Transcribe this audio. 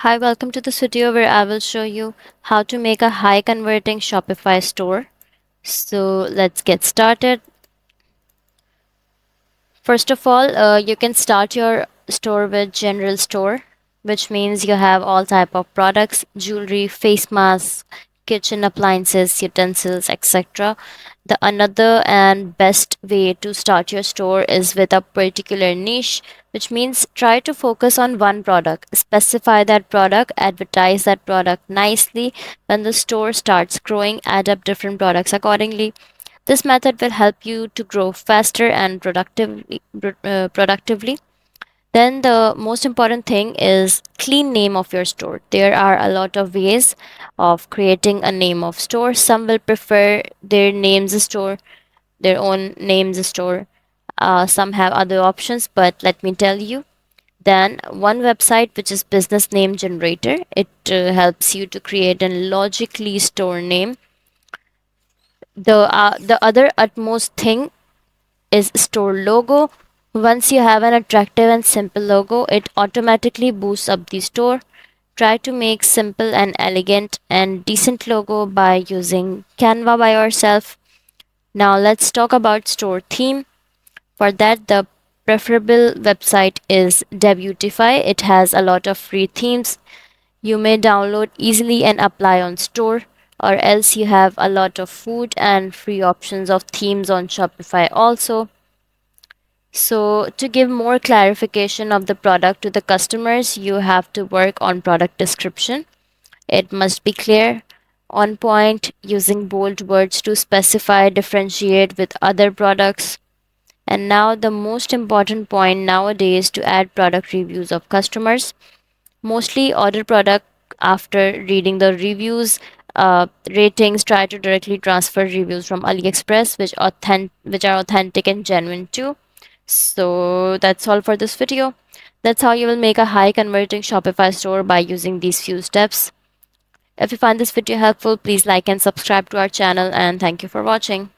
Hi, welcome to this video where I will show you how to make a high converting Shopify store. So let's get started. First of all, you can start your store with general store, which means you have all type of products, jewelry, face masks, kitchen appliances, utensils, etc. The another and best way to start your store is with a particular niche, which means try to focus on one product, specify that product, advertise that product nicely. When the store starts growing, add up different products accordingly. This method will help you to grow faster and productively. Then the most important thing is clean name of your store. There are a lot of ways of creating a name of store. Some will prefer their names store, their own names store. Some have other options, but let me tell you. Then one website which is business name generator. It helps you to create a logically store name. The other utmost thing is store logo. Once you have an attractive and simple logo, it automatically boosts up the store. Try to make simple and elegant and decent logo by using Canva by yourself. Now let's talk about store theme. For that, the preferable website is Debutify. It has a lot of free themes you may download easily and apply on store, or else you have a lot of food and free options of themes on Shopify also. So, to give more clarification of the product to the customers, you have to work on product description. It must be clear, on point, using bold words to specify, differentiate with other products. And now, the most important point nowadays to add product reviews of customers. Mostly order product after reading the reviews, ratings. Try to directly transfer reviews from AliExpress, which are authentic and genuine too. So that's all for this video. That's how you will make a high converting Shopify store by using these few steps. If you find this video helpful, please like and subscribe to our channel, and thank you for watching.